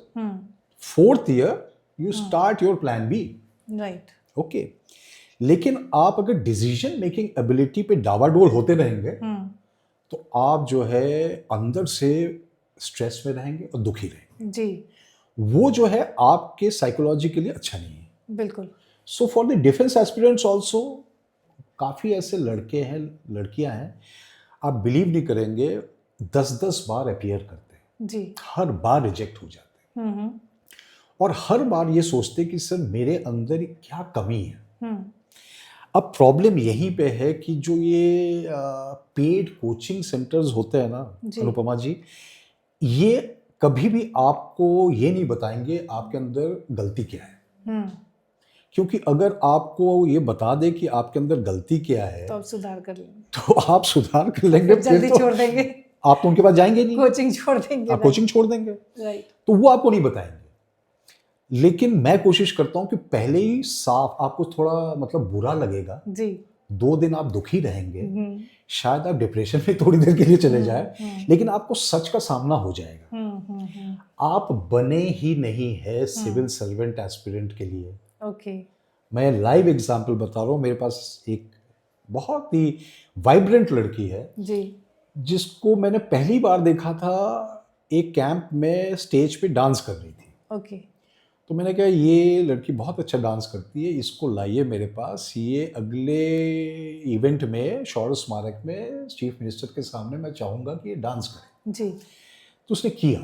[SPEAKER 2] 4th year you start your plan B.
[SPEAKER 1] Right.
[SPEAKER 2] Okay. लेकिन आप अगर डिसीजन मेकिंग एबिलिटी पे डावाडोल होते रहेंगे तो आप जो है अंदर से स्ट्रेस में रहेंगे और दुखी रहेंगे
[SPEAKER 1] जी,
[SPEAKER 2] वो जो है आपके साइकोलॉजी के लिए अच्छा नहीं है।
[SPEAKER 1] बिल्कुल।
[SPEAKER 2] So for the defence aspirants also काफ़ी ऐसे लड़के हैं, लड़कियां हैं, आप बिलीव नहीं करेंगे 10-10 बार अपीयर करते हैं
[SPEAKER 1] जी,
[SPEAKER 2] हर बार रिजेक्ट हो जाते हैं और हर बार ये सोचते कि सर मेरे अंदर क्या कमी है। अब प्रॉब्लम यहीं पे है कि जो ये पेड कोचिंग सेंटर्स होते हैं ना अनुपमा जी, ये कभी भी आपको ये नहीं बताएंगे आपके अंदर गलती क्या है। क्योंकि अगर आपको ये बता दे कि आपके अंदर गलती क्या है
[SPEAKER 1] तो आप सुधार कर लेंगे,
[SPEAKER 2] तो आप सुधार कर लेंगे,
[SPEAKER 1] जल्दी
[SPEAKER 2] फिर तो
[SPEAKER 1] छोड़ देंगे,
[SPEAKER 2] आप तो उनके पास जाएंगे नहीं,
[SPEAKER 1] कोचिंग छोड़ देंगे।
[SPEAKER 2] आप कोचिंग छोड़ देंगे,
[SPEAKER 1] राइट।
[SPEAKER 2] तो वो आपको नहीं बताएंगे। लेकिन मैं कोशिश करता हूं कि पहले ही साफ, आपको थोड़ा मतलब बुरा लगेगा
[SPEAKER 1] जी,
[SPEAKER 2] 2 दिन आप दुखी रहेंगे, शायद आप डिप्रेशन में थोड़ी देर के लिए चले जाए, लेकिन आपको सच का सामना हो जाएगा। आप बने ही नहीं है सिविल सर्वेंट एस्पिरेंट के लिए।
[SPEAKER 1] ओके।
[SPEAKER 2] मैं लाइव एग्जांपल बता रहा हूँ, मेरे पास एक बहुत ही वाइब्रेंट लड़की है
[SPEAKER 1] जी,
[SPEAKER 2] जिसको मैंने पहली बार देखा था एक कैंप में स्टेज पे डांस कर रही थी।
[SPEAKER 1] ओके।
[SPEAKER 2] तो मैंने कहा ये लड़की बहुत अच्छा डांस करती है, इसको लाइए मेरे पास, ये अगले इवेंट में शौर्य स्मारक में चीफ मिनिस्टर के सामने मैं चाहूँगा कि ये डांस करे।
[SPEAKER 1] जी।
[SPEAKER 2] तो उसने किया।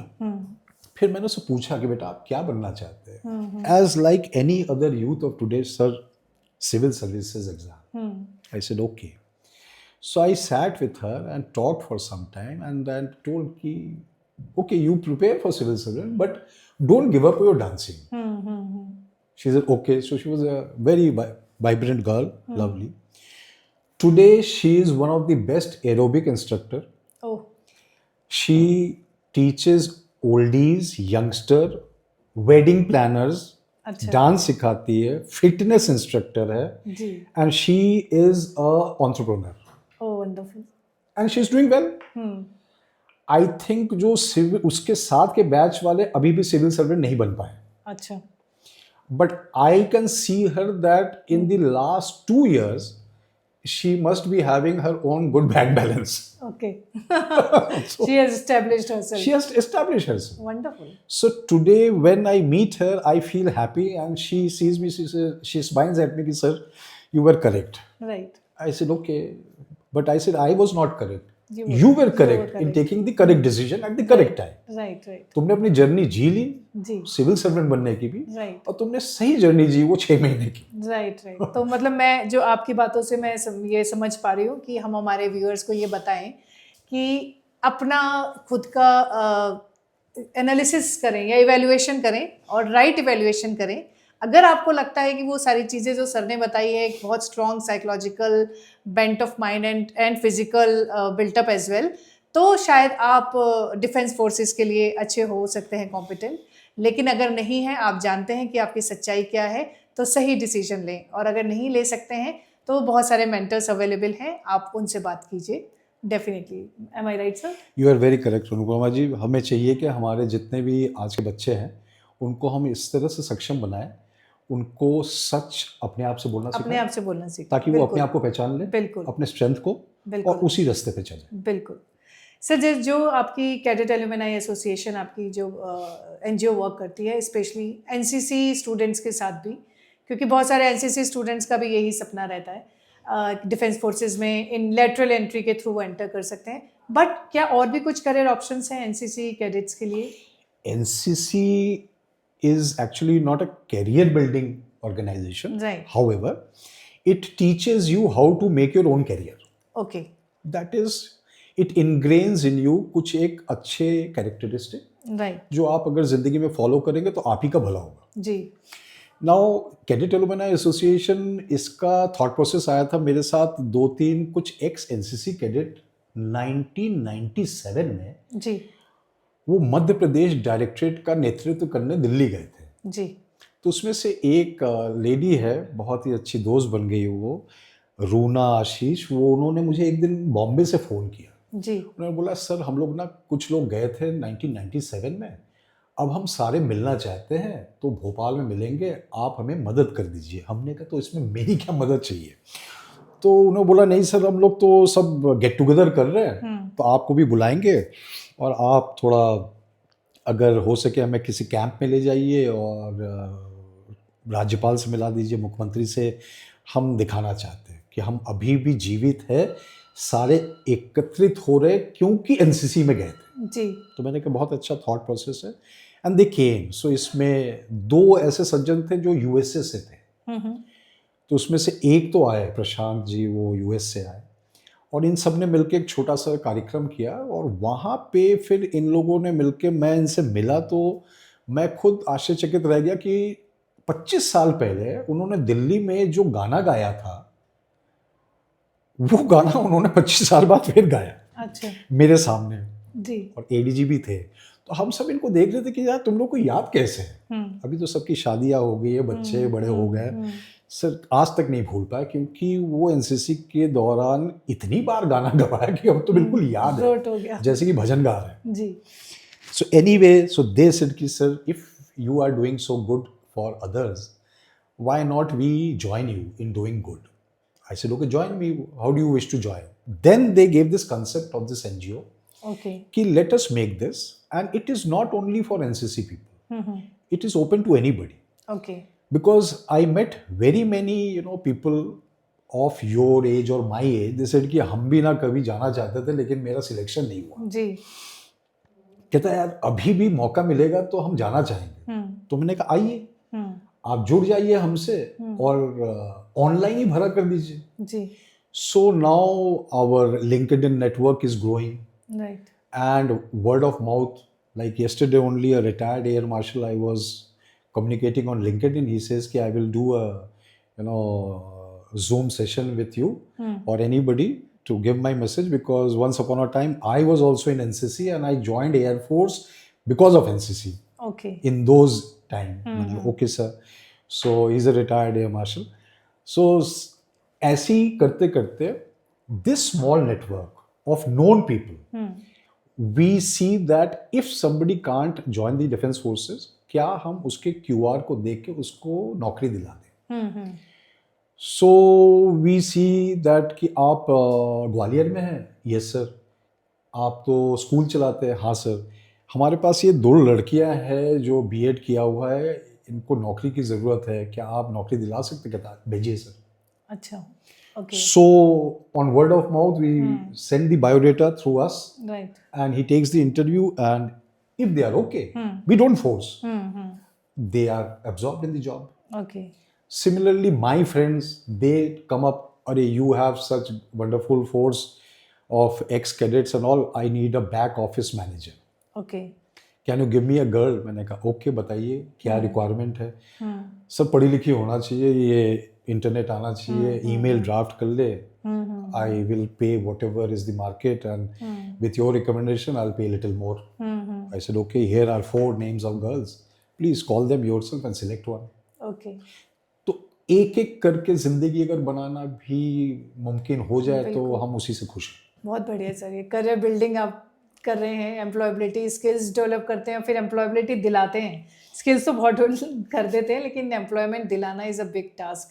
[SPEAKER 2] फिर मैंने उससे पूछा कि बेटा आप क्या बनना चाहते हैं? As like any other youth of today sir, civil services exam. I said okay. So I sat with her and talked for some time and then told कि okay, you prepare for civil servant, but don't give up your dancing. She said, okay. So she was a very vibrant girl, lovely. Today, she is one of the best aerobic instructor.
[SPEAKER 1] Oh.
[SPEAKER 2] She teaches oldies, youngster, wedding planners, dance सिखाती है, फिटनेस इंस्ट्रक्टर है, and she is a entrepreneur.
[SPEAKER 1] Oh, wonderful.
[SPEAKER 2] And she is doing well. I think जो सिविल उसके साथ के बैच वाले अभी भी सिविल सर्वेंट नहीं बन पाए।
[SPEAKER 1] अच्छा।
[SPEAKER 2] But I can see her that in the last 2 years she must be having her own good bank balance.
[SPEAKER 1] Okay.
[SPEAKER 2] So
[SPEAKER 1] She has established herself.
[SPEAKER 2] she has established herself.
[SPEAKER 1] Wonderful.
[SPEAKER 2] So today when I meet her, I feel happy, and she sees me, she smiles at me, sir, you were correct.
[SPEAKER 1] Right.
[SPEAKER 2] I said, okay, but I said I was not correct.
[SPEAKER 1] You
[SPEAKER 2] You
[SPEAKER 1] were
[SPEAKER 2] were correct in
[SPEAKER 1] correct.
[SPEAKER 2] taking the correct decision at the correct time.
[SPEAKER 1] Right. Right.
[SPEAKER 2] तुमने अपनी जर्नी जी ली,
[SPEAKER 1] जी.
[SPEAKER 2] सिविल सर्वेंट बनने की भी,
[SPEAKER 1] Right.
[SPEAKER 2] और तुमने सही जर्नी जी वो 6 महीने की.
[SPEAKER 1] राइट राइट तो मतलब मैं जो आपकी बातों से मैं ये समझ पा रही हूँ कि हम हमारे व्यूअर्स को ये बताएं कि अपना खुद का एनालिसिस करें या इवैल्यूएशन करें और राइट इवैल्यूएशन करें. अगर आपको लगता है कि वो सारी चीज़ें जो सर ने बताई है एक बहुत strong psychological bent of mind and physical built up as well, तो शायद आप डिफेंस फोर्सेस के लिए अच्छे हो सकते हैं, कॉम्पिटेंट. लेकिन अगर नहीं है, आप जानते हैं कि आपकी सच्चाई क्या है, तो सही डिसीजन लें. और अगर नहीं ले सकते हैं तो बहुत सारे मेंटर्स अवेलेबल हैं, आप उनसे बात कीजिए. Definitely. Am I right sir?
[SPEAKER 2] You are very correct Anupama ji. हमें चाहिए कि हमारे जितने भी आज के बच्चे हैं उनको हम इस तरह से सक्षम बनाएं, उनको सच अपने आप से बोलना
[SPEAKER 1] अपने आप से बोलना सीखें,
[SPEAKER 2] ताकि वो अपने आप को पहचान ले,
[SPEAKER 1] बिल्कुल
[SPEAKER 2] अपने स्ट्रेंथ को, और उसी रास्ते पे चले.
[SPEAKER 1] बिल्कुल. सर जो आपकी कैडेट एलुमनाई एसोसिएशन आपकी जो एनजीओ वर्क करती है, स्पेशली एनसीसी स्टूडेंट्स के साथ भी, क्योंकि बहुत सारे एनसीसी स्टूडेंट्स का भी यही सपना रहता है डिफेंस फोर्सेस में इन लेटरल एंट्री के थ्रू वो एंटर कर सकते हैं, बट क्या और भी कुछ करियर ऑप्शंस हैं एनसीसी कैडेट्स के लिए?
[SPEAKER 2] NCC is actually not a career building organization.
[SPEAKER 1] Right.
[SPEAKER 2] However, it teaches you how to make your own career.
[SPEAKER 1] Okay.
[SPEAKER 2] That is, it ingrains in you कुछ एक अच्छे characteristic,
[SPEAKER 1] Right.
[SPEAKER 2] जो आप अगर जिंदगी में फॉलो करेंगे तो आप ही का भला होगा.
[SPEAKER 1] जी.
[SPEAKER 2] Now, कैडेट एलुमनाई एसोसिएशन, इसका थॉट प्रोसेस आया था मेरे साथ 2-3 कुछ एक्स एनसीसी कैडेट 1997 में.
[SPEAKER 1] जी.
[SPEAKER 2] वो मध्य प्रदेश डायरेक्टरेट का नेतृत्व करने दिल्ली गए थे.
[SPEAKER 1] जी.
[SPEAKER 2] तो उसमें से एक लेडी है, बहुत ही अच्छी दोस्त बन गई वो, रूना आशीष. वो उन्होंने मुझे एक दिन बॉम्बे से फ़ोन किया.
[SPEAKER 1] जी.
[SPEAKER 2] उन्होंने बोला, सर हम लोग ना कुछ लोग गए थे 1997 में, अब हम सारे मिलना चाहते हैं, तो भोपाल में मिलेंगे, आप हमें मदद कर दीजिए. हमने कहा तो इसमें मेरी क्या मदद चाहिए? तो उन्होंने बोला, नहीं सर हम लोग तो सब गेट टुगेदर कर रहे हैं, तो आपको भी बुलाएंगे, और आप थोड़ा अगर हो सके हमें किसी कैंप में ले जाइए और राज्यपाल से मिला दीजिए, मुख्यमंत्री से. हम दिखाना चाहते हैं कि हम अभी भी जीवित है, सारे एकत्रित हो रहे क्योंकि एनसीसी में गए थे.
[SPEAKER 1] जी.
[SPEAKER 2] तो मैंने कहा बहुत अच्छा थॉट प्रोसेस है, एंड दे केम. सो इसमें 2 ऐसे सज्जन थे जो यूएसए से थे. तो उसमें से एक तो आए प्रशांत जी, वो यूएस से आए, और इन सब ने मिलकर एक छोटा सा कार्यक्रम किया. और वहाँ पे फिर इन लोगों ने मिलकर, मैं इनसे मिला तो मैं खुद आश्चर्यचकित रह गया कि 25 साल पहले उन्होंने दिल्ली में जो गाना गाया था, वो गाना उन्होंने 25 साल बाद फिर गाया.
[SPEAKER 1] अच्छा.
[SPEAKER 2] मेरे सामने.
[SPEAKER 1] जी.
[SPEAKER 2] और एडीजी भी थे. तो हम सब इनको देख रहे थे कि यार तुम लोग को याद कैसे है. अभी तो सबकी शादियाँ हो गई है, बच्चे बड़े हो गए. सर आज तक नहीं भूल पाया, क्योंकि वो एनसीसी के दौरान इतनी बार गाना गवाया कि अब तो बिल्कुल याद है,
[SPEAKER 1] हो गया,
[SPEAKER 2] जैसे कि भजन गा रहे हैं.
[SPEAKER 1] जी.
[SPEAKER 2] So anyway, so they said कि sir if you are doing so good for others, why not we join you in doing good. I said okay, join me, how do you wish to join. Then they gave this concept of this NGO कि let us make this, and it is not only for NCC people, it is open to anybody.
[SPEAKER 1] Okay.
[SPEAKER 2] Because I met very many, people of your age or my age. They said कि हम भी ना कभी जाना चाहते थे, लेकिन मेरा सिलेक्शन नहीं हुआ.
[SPEAKER 1] जी.
[SPEAKER 2] कहता है यार अभी भी मौका मिलेगा तो हम जाना चाहेंगे. तो मैंने कहा आइए, आप जुड़ जाइए हमसे, और ऑनलाइन ही भरा कर दीजिए.
[SPEAKER 1] जी.
[SPEAKER 2] So now our LinkedIn network is growing.
[SPEAKER 1] Right.
[SPEAKER 2] And word of mouth, like yesterday only a retired air marshal I was communicating on LinkedIn, he says कि I will do a Zoom session with you or anybody to give my message, because once upon a time I was also in NCC and I joined Air Force because of NCC.
[SPEAKER 1] Okay.
[SPEAKER 2] In those time. Okay sir. So he's a retired air marshal. So ऐसे ही करते करते this small network of known people, we see that if somebody can't join the defense forces, क्या हम उसके क्यूआर को देख के उसको नौकरी दिला दें. सो वी सी दैट कि आप ग्वालियर में हैं, यस सर। आप तो स्कूल चलाते हैं, हाँ सर। हमारे पास ये 2 लड़कियां हैं जो बीएड किया हुआ है, इनको नौकरी की ज़रूरत है, क्या आप नौकरी दिला सकते, क्या भेजिए सर।
[SPEAKER 1] अच्छा, okay,
[SPEAKER 2] So on word of mouth, we send the biodata through us,
[SPEAKER 1] right,
[SPEAKER 2] and he takes the interview. And if they are okay, we don't force. They are absorbed in the job.
[SPEAKER 1] Okay,
[SPEAKER 2] Similarly, my friends, they come up. Are you have such wonderful force of ex cadets and all? I need a back office manager.
[SPEAKER 1] Okay,
[SPEAKER 2] can you give me a girl? मैंने कहा ओके, बताइए क्या रिक्वायरमेंट है। सब पढ़ी लिखी होना चाहिए, ये इंटरनेट आना चाहिए, ईमेल ड्राफ्ट कर ले, I will pay whatever is the market and with your recommendation I will pay little more. I said okay, here are 4 names of girls, please call them yourself and select one.
[SPEAKER 1] Okay,
[SPEAKER 2] तो एक एक करके जिंदगी अगर बनाना भी मुमकिन हो जाए तो हम उसी से खुश हैं।
[SPEAKER 1] बहुत बढ़िया सर, ये करियर बिल्डिंग आप कर रहे हैं, एम्प्लॉयबिलिटी स्किल्स डेवलप करते हैं, फिर एम्प्लॉयबिलिटी दिलाते हैं। स्किल्स तो बहुत कर देते हैं, लेकिन एम्प्लॉयमेंट दिलाना इज़ अ बिग टास्क।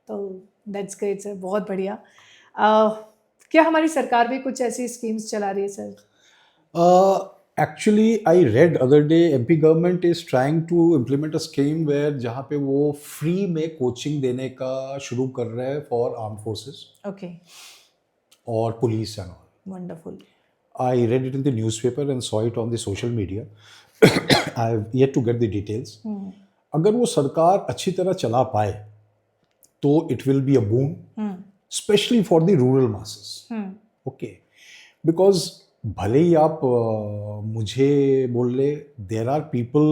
[SPEAKER 1] तो दैट्स ग्रेट सर, बहुत बढ़िया। क्या हमारी सरकार भी कुछ ऐसी स्कीम्स चला रही है sir?
[SPEAKER 2] Actually, I read other day MP government is trying to implement a scheme where जहाँ पे वो फ्री में कोचिंग देने का शुरू कर रहे हैं फॉर आर्म फोर्सेस
[SPEAKER 1] ओके,
[SPEAKER 2] और police and all.
[SPEAKER 1] Wonderful,
[SPEAKER 2] I read it in the newspaper and saw it on the social media. I have yet to get the details. अगर वो सरकार अच्छी तरह चला पाए तो it will be a boon, especially for the rural masses. Okay, because भले ही आप मुझे बोल ले, there are people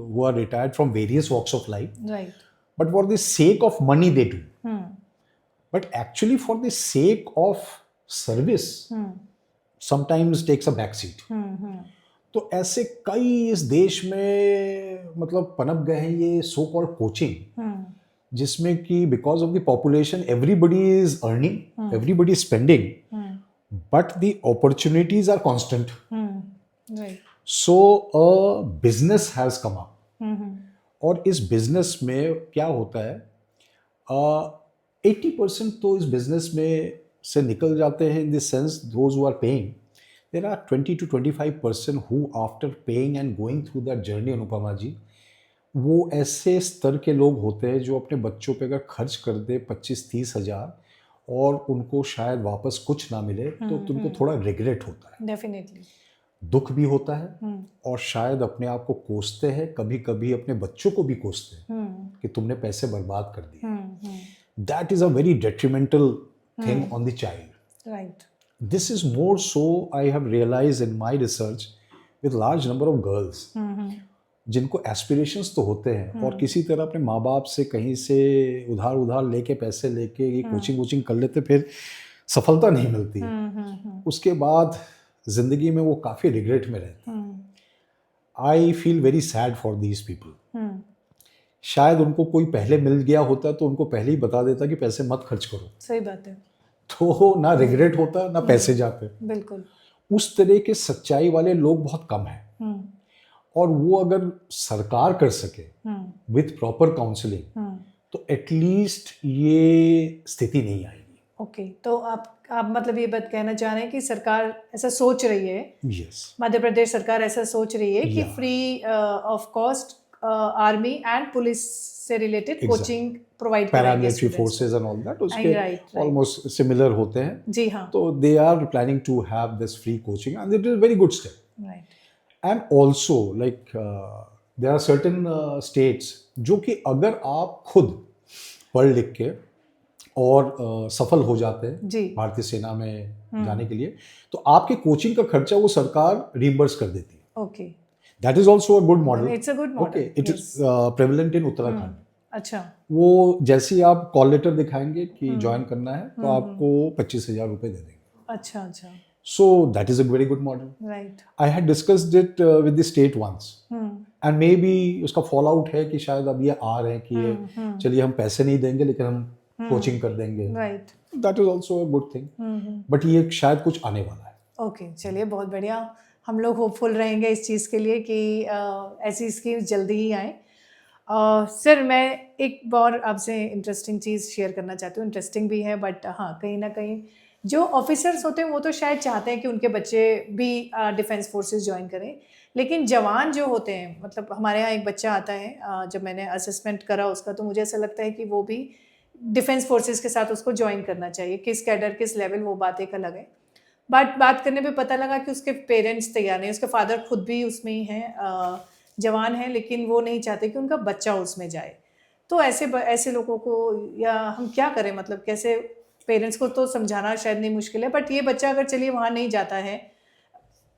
[SPEAKER 2] who are retired from various walks of life,
[SPEAKER 1] right,
[SPEAKER 2] but for the sake of money they do. But actually for the sake of service, sometimes takes a back seat. तो ऐसे कई इस देश में मतलब पनप गए हैं ये सो कॉल्ड कोचिंग, जिसमें कि because of the population everybody is earning, everybody is spending, but the opportunities are constant.
[SPEAKER 1] Right,
[SPEAKER 2] so a business has come up, और इस बिजनेस में क्या होता है, 80% तो इस बिजनेस में से निकल जाते हैं, in the sense those who are paying. There are 20 to 25% who after paying and going through that journey, Anupama ji, वो ऐसे स्तर के लोग होते हैं जो अपने बच्चों पे अगर खर्च कर दे 25-30 हज़ार और उनको शायद वापस कुछ ना मिले तो तुमको थोड़ा रिग्रेट होता है,
[SPEAKER 1] डेफिनेटली,
[SPEAKER 2] दुख भी होता है, और शायद अपने आप को कोसते हैं, कभी कभी अपने बच्चों को भी कोसते हैं कि तुमने पैसे बर्बाद कर दिए। That is a very detrimental thing on the child.
[SPEAKER 1] Right,
[SPEAKER 2] this is more so I have realize in my research with large number of girls जिनको एस्पिरेशंस तो होते हैं और किसी तरह अपने माँ बाप से कहीं से उधार लेके पैसे लेके ये कोचिंग कर लेते, फिर सफलता नहीं मिलती है, उसके बाद जिंदगी में वो काफ़ी रिग्रेट में रहते हैं। I feel very sad for these people. शायद उनको कोई पहले मिल गया होता तो उनको पहले ही बता देता कि पैसे मत खर्च करो,
[SPEAKER 1] सही बात है,
[SPEAKER 2] तो ना रिग्रेट होता ना पैसे जाते।
[SPEAKER 1] बिल्कुल,
[SPEAKER 2] उस तरह के सच्चाई वाले लोग बहुत कम हैं, और वो अगर सरकार कर सके विथ प्रॉपर काउंसलिंग तो एटलीस्ट ये स्थिति नहीं आएगी।
[SPEAKER 1] ओके, तो आप मतलब ये बात कहना चाह रहे हैं कि सरकार ऐसा सोच रही है,
[SPEAKER 2] यस,
[SPEAKER 1] मध्य प्रदेश सरकार ऐसा सोच रही है कि
[SPEAKER 2] Yeah.
[SPEAKER 1] Free of cost army and police से रिलेटेड कोचिंग प्रोवाइड कराएंगे
[SPEAKER 2] paramilitary
[SPEAKER 1] students
[SPEAKER 2] forces and all that उसके
[SPEAKER 1] right.
[SPEAKER 2] ऑलमोस्ट सिमिलर होते हैं,
[SPEAKER 1] को। जी हाँ,
[SPEAKER 2] तो they are planning to have this free coaching and it is very good step.
[SPEAKER 1] Right,
[SPEAKER 2] and also like there are certain states जो कि अगर आप खुद पढ़ लिख के और सफल हो जाते हैं
[SPEAKER 1] जी,
[SPEAKER 2] भारतीय सेना में जाने के लिए, तो आपके कोचिंग का खर्चा वो सरकार रिइंबर्स कर देती है।
[SPEAKER 1] Okay,
[SPEAKER 2] that is also a good model.
[SPEAKER 1] It's a good
[SPEAKER 2] okay,
[SPEAKER 1] model,
[SPEAKER 2] it is prevalent in Uttarakhand.
[SPEAKER 1] अच्छा,
[SPEAKER 2] वो जैसे ही आप कॉल लेटर दिखाएंगे कि ज्वाइन करना है तो आपको 25,000 रुपये दे देंगे।
[SPEAKER 1] अच्छा, अच्छा,
[SPEAKER 2] so that is a very good model.
[SPEAKER 1] Right,
[SPEAKER 2] I had discussed it with the state once, and maybe उसका फॉल आउट है कि शायद अब ये आ रहे हैं कि ये चलिए हम पैसे नहीं देंगे लेकिन हम कोचिंग कर देंगे।
[SPEAKER 1] Right,
[SPEAKER 2] that is also a good thing, but ये शायद कुछ आने वाला है।
[SPEAKER 1] ओके, चलिए बहुत बढ़िया, हम लोग होपफुल रहेंगे इस चीज़ के लिए कि ऐसी स्कीम्स जल्दी ही आएँ। सर मैं एक और आपसे इंटरेस्टिंग चीज़ शेयर करना चाहती हूँ, इंटरेस्टिंग भी है बट हाँ कहीं ना कहीं जो ऑफिसर्स होते हैं वो तो शायद चाहते हैं कि उनके बच्चे भी डिफेंस फोर्सेस ज्वाइन करें, लेकिन जवान जो होते हैं, मतलब हमारे यहाँ एक बच्चा आता है, जब मैंने असेसमेंट करा उसका तो मुझे ऐसा लगता है कि वो भी डिफेंस फोर्सेस के साथ उसको ज्वाइन करना चाहिए। किस कैडर किस लेवल वो बात एक अलग है, बट बात करने पे पता लगा कि उसके पेरेंट्स तैयार नहीं, उसके फादर खुद भी उसमें ही हैं, जवान हैं, लेकिन वो नहीं चाहते कि उनका बच्चा उसमें जाए। तो ऐसे लोगों को या हम क्या करें, मतलब कैसे? पेरेंट्स को तो समझाना शायद नहीं मुश्किल है, बट ये बच्चा अगर चलिए वहाँ नहीं जाता है,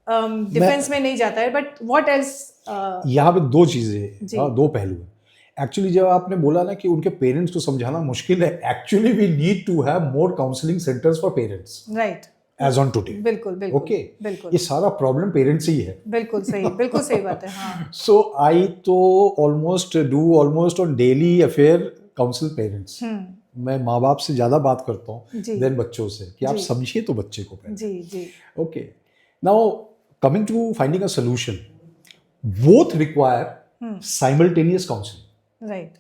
[SPEAKER 1] डिफेंस में नहीं जाता है, बट व्हाट एल्स?
[SPEAKER 2] यहाँ पे दो चीज़ें,
[SPEAKER 1] जी।
[SPEAKER 2] दो पहलू हैं। एक्चुअली जब आपने बोला ना कि उनके पेरेंट्स को समझाना मुश्किल है, actually we need to have more counselling centres for parents
[SPEAKER 1] right.
[SPEAKER 2] As on today.
[SPEAKER 1] बिल्कुल बिल्कुल
[SPEAKER 2] ओके,
[SPEAKER 1] बिल्कुल
[SPEAKER 2] ये सारा प्रॉब्लम पेरेंट्स ही है।
[SPEAKER 1] बिल्कुल सही बात है। हाँ
[SPEAKER 2] सो आई तो almost on daily affair council parents. मैं माँ बाप से ज़्यादा बात करता हूँ
[SPEAKER 1] जी
[SPEAKER 2] देन बच्चों से कि आप
[SPEAKER 1] जी
[SPEAKER 2] समझिए तो बच्चे को पहले।
[SPEAKER 1] जी जी
[SPEAKER 2] okay, now coming to finding a solution, both require simultaneous counselling.
[SPEAKER 1] Right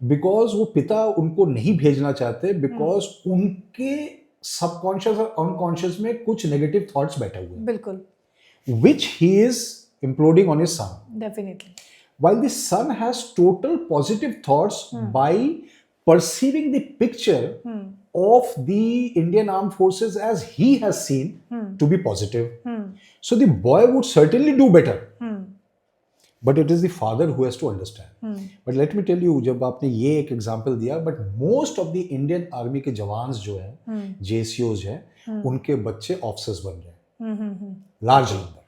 [SPEAKER 2] because वो पिता उनको नहीं भेजना चाहते, बिकॉज उनके सबकॉन्शियस और अनकॉन्शियस में कुछ नेगेटिव थॉट्स बैठे हुए हैं,
[SPEAKER 1] बिल्कुल
[SPEAKER 2] which he is imploding on his son.
[SPEAKER 1] Definitely.
[SPEAKER 2] While the son has total positive thoughts by perceiving the picture of the Indian Armed Forces as he has seen to be positive. So the boy would certainly do better. But it is the father who has to understand. But let me tell you, जब आपने ये एक एग्जाम्पल दिया, but most of the Indian Army के जवान जो हैं, JCOs हैं, उनके बच्चे ऑफिसर्स बन रहे हैं, large number.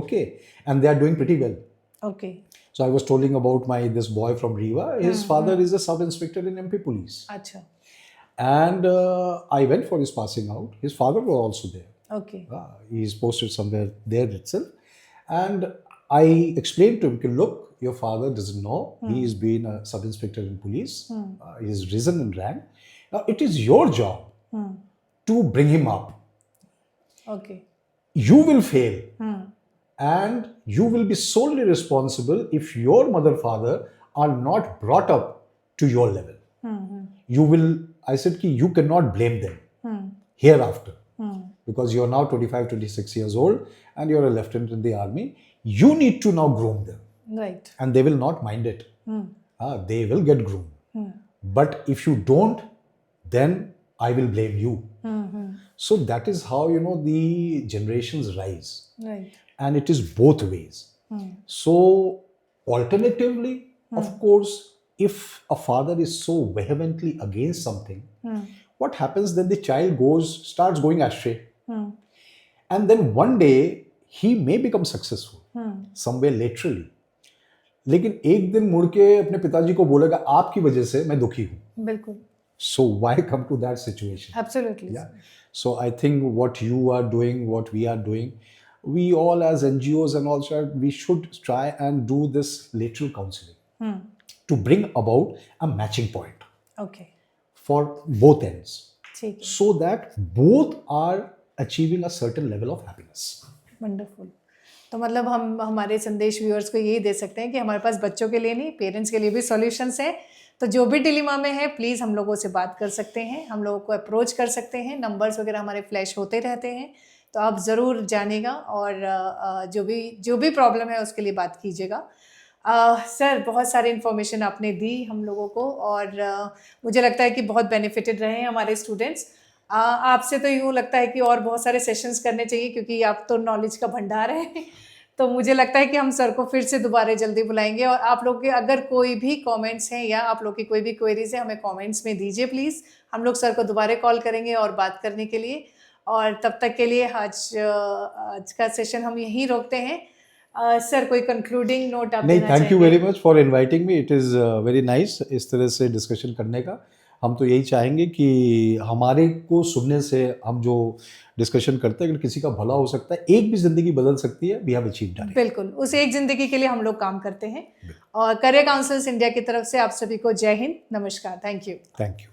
[SPEAKER 2] Okay, and they are doing pretty well.
[SPEAKER 1] Okay.
[SPEAKER 2] So I was telling about this boy from Riva. His father is a sub inspector in MP Police.
[SPEAKER 1] अच्छा.
[SPEAKER 2] And I went for his passing out. His father was also there.
[SPEAKER 1] Okay.
[SPEAKER 2] He is posted somewhere there itself. And I explained to him, look, your father doesn't know. He has been a sub inspector in police. He has risen in rank. Now it is your job to bring him up.
[SPEAKER 1] Okay.
[SPEAKER 2] You will fail. And you will be solely responsible if your mother, father are not brought up to your level. You will, I said, you cannot blame them hereafter. Because you are now 25, 26 years old and you are a lieutenant in the army. You need to now groom them.
[SPEAKER 1] Right.
[SPEAKER 2] And they will not mind it. They will get groomed. But if you don't, then I will blame you. So that is how, the generations rise.
[SPEAKER 1] Right.
[SPEAKER 2] And it is both ways. So alternatively, of course, if a father is so vehemently against something, what happens then? The child starts going astray. And then one day he may become successful somewhere laterally. लेकिन एक दिन मुड़ के अपने पिताजी को बोलेगा आपकी वजह से मैं दुखी हूँ.
[SPEAKER 1] बिल्कुल.
[SPEAKER 2] So why come to that situation?
[SPEAKER 1] Absolutely.
[SPEAKER 2] Yeah. So I think what you are doing, what we are doing, we all as NGOs and also we should try and do this lateral counseling to bring about a matching point.
[SPEAKER 1] Okay.
[SPEAKER 2] For both ends.
[SPEAKER 1] ठीक है.
[SPEAKER 2] So that both are achieving a certain level of happiness.
[SPEAKER 1] Wonderful. तो मतलब हम हमारे संदेश व्यूअर्स को यही दे सकते हैं कि हमारे पास बच्चों के लिए नहीं, पेरेंट्स के लिए भी सॉल्यूशंस हैं. तो जो भी डिलेमा में है प्लीज़ हम लोगों से बात कर सकते हैं, हम लोगों को अप्रोच कर सकते हैं. नंबर्स वगैरह हमारे फ्लैश होते रहते हैं, तो आप ज़रूर जानिएगा और जो भी प्रॉब्लम है उसके लिए बात कीजिएगा. सर बहुत सारी इन्फॉर्मेशन आपने दी हम लोगों को और मुझे लगता है कि बहुत बेनिफिटेड रहे हैं हमारे स्टूडेंट्स. आपसे तो यूँ लगता है कि और बहुत सारे सेशंस करने चाहिए क्योंकि आप तो नॉलेज का भंडार है. तो मुझे लगता है कि हम सर को फिर से दोबारा जल्दी बुलाएंगे और आप लोग के अगर कोई भी कमेंट्स हैं या आप लोग की कोई भी क्वेरीज है हमें कमेंट्स में दीजिए प्लीज़. हम लोग सर को दोबारा कॉल करेंगे और बात करने के लिए. और तब तक के लिए आज का सेशन हम यहीं रोकते हैं. सर कोई कंक्लूडिंग नोट आप देना
[SPEAKER 2] चाहेंगे? Thank you very much for inviting me. It is very nice इस तरह से डिस्कशन करने का. हम तो यही चाहेंगे कि हमारे को सुनने से हम जो डिस्कशन करते हैं अगर किसी का भला हो सकता है, एक भी जिंदगी बदल सकती है, वी हैव अचीव्ड इट. बिल्कुल,
[SPEAKER 1] उस एक जिंदगी के लिए हम लोग काम करते हैं. और करियर काउंसिल्स इंडिया की तरफ से आप सभी को जय हिंद, नमस्कार. Thank you.
[SPEAKER 2] Thank you.